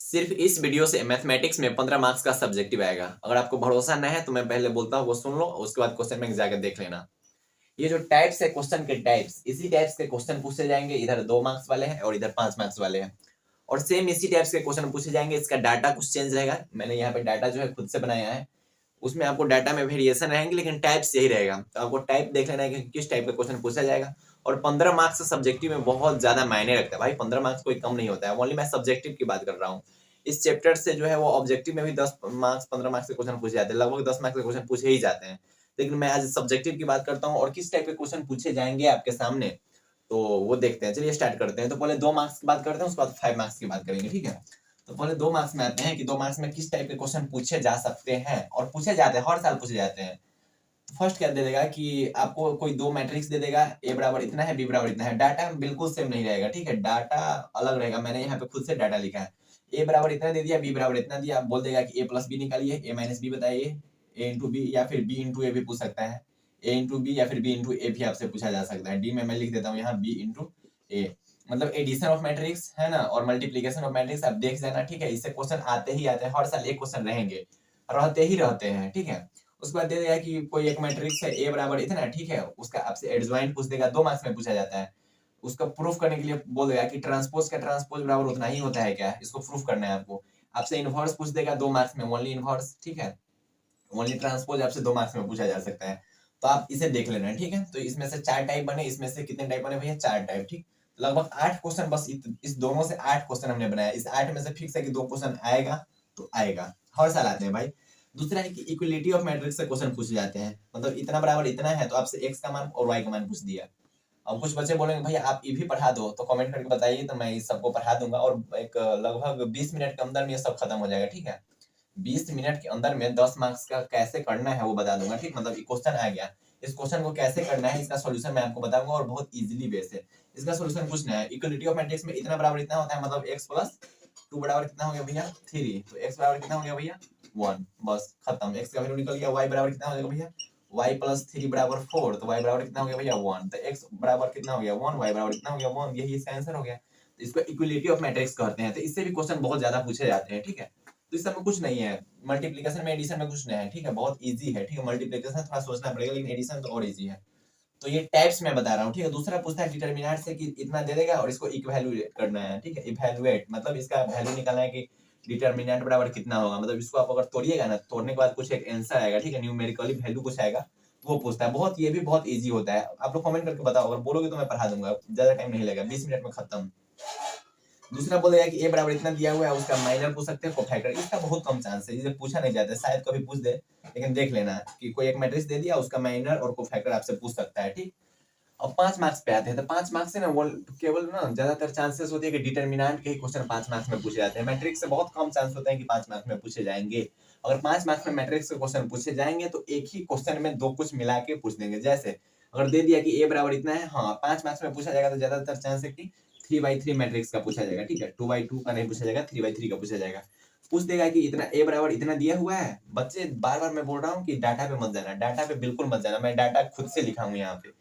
सिर्फ इस वीडियो से मैथमेटिक्स में 15 मार्क्स का सब्जेक्टिव आएगा। अगर आपको भरोसा न है तो मैं पहले बोलता हूँ वो सुन लो, उसके बाद क्वेश्चन बैंक जाकर देख लेना। ये जो टाइप्स है क्वेश्चन के टाइप्स, इसी टाइप्स के क्वेश्चन पूछे जाएंगे। इधर 2 मार्क्स वाले हैं और इधर 5 मार्क्स वाले हैं, और सेम इसी टाइप्स के क्वेश्चन पूछे जाएंगे। इसका डाटा कुछ चेंज रहेगा। मैंने यहाँ पे डाटा जो है खुद से बनाया है, उसमें आपको डाटा में वेरिएशन रहेंगे लेकिन टाइप्स यही रहेगा। तो आपको टाइप देख लेना है कि किस टाइप का क्वेश्चन पूछा जाएगा। और 15 मार्क्स सब्जेक्टिव में बहुत ज्यादा मायने रखता है भाई। 15 मार्क्स कोई कम नहीं होता है। ओनली मैं सब्जेक्टिव की बात कर रहा हूँ। इस चैप्टर से जो है वो ऑब्जेक्टिव में भी 10 मार्क्स 15 मार्क्स के क्वेश्चन पूछे जाते हैं, लगभग 10 मार्क्स के क्वेश्चन पूछे ही जाते हैं। लेकिन मैं आज सब्जेक्टिव की बात करता हूँ और किस टाइप के क्वेश्चन पूछे जाएंगे आपके सामने, तो वो देखते हैं। चलिए स्टार्ट करते हैं। तो पहले 2 मार्क्स की बात करते हैं, उसके बाद 5 मार्क्स की बात करेंगे, ठीक है। तो पहले 2 मार्क्स में आते हैं कि 2 मार्क्स में किस टाइप के क्वेश्चन पूछे जा सकते हैं और पूछे जाते हैं, हर साल पूछे जाते हैं। तो फर्स्ट क्या दे देगा कि आपको कोई 2 मैट्रिक्स दे देगा, ए बराबर इतना है, बी बराबर इतना है। डाटा बिल्कुल सेम नहीं रहेगा, ठीक है, डाटा अलग रहेगा। मैंने यहाँ पे खुद से डाटा लिखा है। ए बराबर इतना दे दिया, बी बराबर इतना दिया, बोल देगा कि ए प्लस बी निकालिए, ए माइनस बी बताइए, ए इंटू बी या फिर बी इंटू ए भी पूछ सकता है। ए इंटू बी या फिर बी इंटू ए भी आपसे पूछा जा सकता है। डी में मैं लिख देता हूँ यहाँ बी इंटू ए, मतलब एडिशन ऑफ मैट्रिक्स है ना, और मल्टीप्लीकेशन ऑफ मैट्रिक्स आप देख जाना, ठीक है। इससे क्वेश्चन आते ही आते हैं, हर साल एक क्वेश्चन रहेंगे, रहते ही रहते हैं, ठीक है। उसके बाद दे देगा कि कोई एक मैट्रिक्स है ए बराबर इतना, ठीक है, उसका आपसे एडजॉइंट पूछ देगा, 2 मार्क्स में पूछा जाता है। उसका प्रूफ करने के लिए बोल देगा कि ट्रांसपोज का ट्रांसपोज बराबर उतना ही होता है क्या, इसको प्रूफ करना है आपको। आपसे इनवर्स पूछ देगा 2 मार्क्स में, ओनली इनवर्स, ठीक है। ओनली ट्रांसपोज आपसे 2 मार्क्स में पूछा जा सकता है। तो आप इसे देख लेना, ठीक है। तो इसमें से 4 टाइप बने, इसमें से कितने टाइप बने भैया, 4 टाइप, ठीक। लगभग 8 क्वेश्चन, बस इस दोनों से 8 क्वेश्चन हमने बनाया। इस 8 में से फिक्स है कि 2 क्वेश्चन आएगा तो आएगा, हर साल आते हैं भाई। दूसरा है कि इक्वलिटी ऑफ मैट्रिक्स से क्वेश्चन पूछे जाते हैं, मतलब इतना बराबर इतना है तो आपसे एक्स का मान और वाई का मान पूछ दिया। अब कुछ बच्चे बोलेंगे भैया आप ये भी पढ़ा दो, तो कमेंट करके बताइए, तो मैं इस सबको पढ़ा दूंगा और एक लगभग 20 मिनट के अंदर में ये सब खत्म हो जाएगा, ठीक है। 20 मिनट के अंदर में 10 मार्क्स का कैसे करना है वो बता दूंगा, ठीक। मतलब क्वेश्चन आ गया, इस क्वेश्चन को कैसे करना है, इसका सॉल्यूशन मैं आपको बताऊंगा और बहुत इजीली वे से। इसका सॉल्यूशन कुछ नहीं है। इक्वलिटी ऑफ मैट्रिक्स में इतना बराबर इतना होता है, मतलब x प्लस 2 बराबर कितना हो गया भैया 3, तो x बराबर कितना हो गया भैया 1, बस खत्म। x का वैल्यू निकल गया। y बराबर कितना हो जाएगा भैया, y प्लस 3 बराबर 4, तो y बराबर कितना हो गया भैया 1, तो x बराबर कितना हो गया 1, y बराबर कितना हो गया 1, यही इसका आंसर हो गया। तो इसको इक्वलिटी ऑफ मैट्रिक्स कहते हैं। तो इससे भी क्वेश्चन बहुत ज्यादा पूछे जाते हैं, ठीक है। तो इस सब में कुछ नहीं है, मल्टीप्लिकेशन में एडिशन में कुछ नहीं है, ठीक है, बहुत इजी है, ठीक है। मल्टीप्लिकेशन थोड़ा सोचना पड़ेगा, लेकिन एडिशन तो और इजी है। तो ये टाइप्स में बता रहा हूँ, ठीक है। दूसरा पूछता है डिटरमिनेंट से कि इतना दे देगा और इसको इक्वैल्यूएट करना है, ठीक है। इवैल्यूएट मतलब इसका वैल्यू निकालना है कि डिटरमिनेंट बराबर कितना होगा, मतलब इसको आप अगर तोड़िएगा ना, तोड़ने के बाद कुछ एक आंसर आएगा, ठीक है, न्यूमेरिकली वैल्यू कुछ आएगा, तो वो पूछता है। बहुत, ये भी बहुत इजी होता है। आप लोग कमेंट करके बताओ, अगर बोलोगे तो मैं पढ़ा दूंगा, ज्यादा टाइम नहीं लगेगा, 20 मिनट में खत्म। दूसरा बोलेगा कि ए बराबर इतना दिया हुआ है, उसका माइनर पूछ सकते हैं, कोफैक्टर। इसका बहुत कम चांस है, इसे पूछा नहीं जाता है, शायद कभी पूछ दे, लेकिन देख लेना कि कोई एक मैट्रिक्स दे दिया, उसका माइनर और कोफैक्टर आपसे पूछ सकता है, ठीक। अब 5 मार्क्स पे आते हैं। तो 5 मार्क्स से ना वो केवल ना ज्यादातर चांसेस होते हैं कि डिटरमिनेंट के ही क्वेश्चन 5 मार्क्स में पूछे जाते हैं। मैट्रिक्स से बहुत कम चांस होता है कि 5 मार्क्स में पूछे जाएंगे। अगर 5 मार्क्स में मैट्रिक्स के क्वेश्चन पूछे जाएंगे तो एक ही क्वेश्चन में 2 कुछ मिला के पूछ देंगे। जैसे अगर दे दिया कि ए बराबर इतना है, हाँ 5 मार्क्स में पूछा जाएगा, तो ज्यादातर चांस है कि 3/3 मैट्रिक्स का पूछा जाएगा, ठीक है। 2/2 का नहीं पूछा जाएगा, 3/3 का पूछा जाएगा। पूछ देगा कि इतना ए बराबर इतना दिया हुआ है। बच्चे बार बार मैं बोल रहा हूँ कि डाटा पे मत जाना, डाटा पे बिल्कुल मत जाना। मैं डाटा खुद से लिखा हूँ यहाँ पे।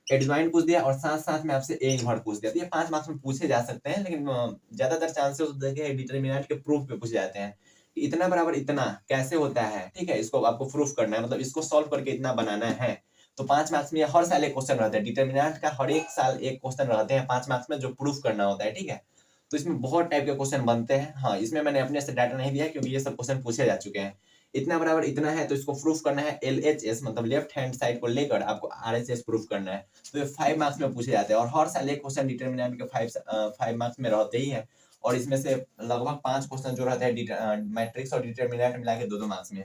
एडजॉइंट पूछ दिया और साथ साथ में आपसे ए इन्वर्ट पूछ दिया, तो ये 5 मार्क्स में पूछे जा सकते हैं, लेकिन ज्यादातर चांसेस होते हैं कि डिटरमिनेंट के प्रूफ पे पूछे जाते हैं। इतना बराबर इतना कैसे होता है, ठीक है, इसको आपको प्रूफ करना है, मतलब इसको सॉल्व करके इतना बनाना है। तो 5 मार्क्स में हर साल एक क्वेश्चन रहता है, डिटरमिनेंट का हर एक साल एक क्वेश्चन रहते हैं 5 मार्क्स में, जो प्रूफ करना होता है, ठीक है। तो इसमें बहुत टाइप के क्वेश्चन बनते हैं। हाँ, इसमें मैंने अपने से डाटा नहीं दिया क्योंकि ये सब क्वेश्चन पूछे जा चुके हैं। इतना बराबर इतना है तो इसको प्रूफ करना है LHS, मतलब लेफ्ट हैंड साइड को लेकर आपको RHS प्रूफ करना है। तो ये 5 मार्क्स में पूछे जाते हैं और हर साल एक क्वेश्चन डिटरमिनेंट के 5 मार्क्स में रहते ही है। और इसमें से लगभग 5 क्वेश्चन जो रहते हैं मैट्रिक्स और डिटरमिनेंट मिला के 2-2 मार्क्स में।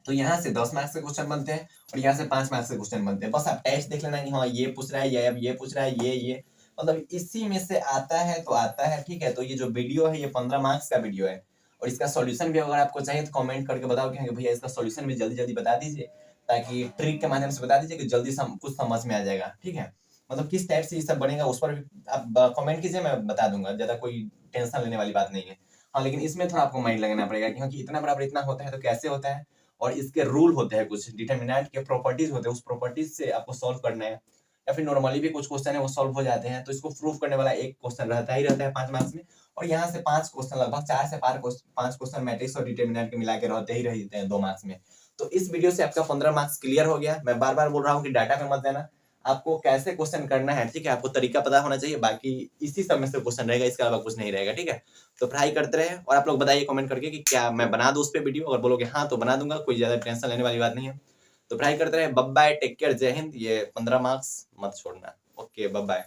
तो यहाँ से 10 मार्क्स के क्वेश्चन बनते हैं और यहाँ से 5 मार्क्स के क्वेश्चन बनते हैं। बस आप टेस्ट देख लेना कि हाँ ये पूछ रहा है, ये अब ये पूछ रहा है, ये मतलब इसी में से आता है तो आता है, ठीक है। तो ये जो वीडियो है ये 15 मार्क्स का वीडियो है और इसका सॉल्यूशन भी अगर आपको चाहिए तो कमेंट करके बताओ कि भैया इसका सॉल्यूशन भी जल्दी जल्दी बता दीजिए, ताकि ट्रिक के माध्यम से बता दीजिए कि जल्दी कुछ समझ में आ जाएगा, ठीक है। मतलब किस टाइप से ये सब बनेगा उस पर भी आप कमेंट कीजिए, मैं बता दूंगा, ज्यादा कोई टेंशन लेने वाली बात नहीं है। हाँ, लेकिन इसमें थोड़ा आपको माइंड लगाना पड़ेगा क्योंकि इतना बराबर इतना होता है तो कैसे होता है, और इसके रूल होते हैं, कुछ डिटरमिनेंट के प्रॉपर्टीज होते हैं, उस प्रॉपर्टीज से आपको सॉल्व करना है। या फिर नॉर्मली भी कुछ क्वेश्चन है वो सॉल्व हो जाते हैं। तो इसको प्रूफ करने वाला एक क्वेश्चन रहता ही रहता है 5 मार्क्स में, और यहाँ से 5 क्वेश्चन, लगभग 4 से 5 क्वेश्चन मैट्रिक्स और डिटर्मिनेंट के मिला के रहते ही रहते हैं 2 मार्क्स में। तो इस वीडियो से आपका 15 मार्क्स क्लियर हो गया। मैं बार बार बोल रहा हूँ कि डाटा पे मत देना, आपको कैसे क्वेश्चन करना है, ठीक है, आपको तरीका पता होना चाहिए। बाकी इसी सब में से क्वेश्चन रहेगा, इसके अलावा कुछ नहीं रहेगा, ठीक है। तो पढ़ाई करते रहे और आप लोग बताइए कमेंट करके कि क्या मैं बना दूं उस पर वीडियो। अगर बोलोगे हाँ तो बना दूंगा, कोई ज्यादा टेंशन लेने वाली बात नहीं है। तो पढ़ाई करते रहे। बाय बाय, टेक केयर, जय हिंद। ये 15 मार्क्स मत छोड़ना। Okay, bye bye.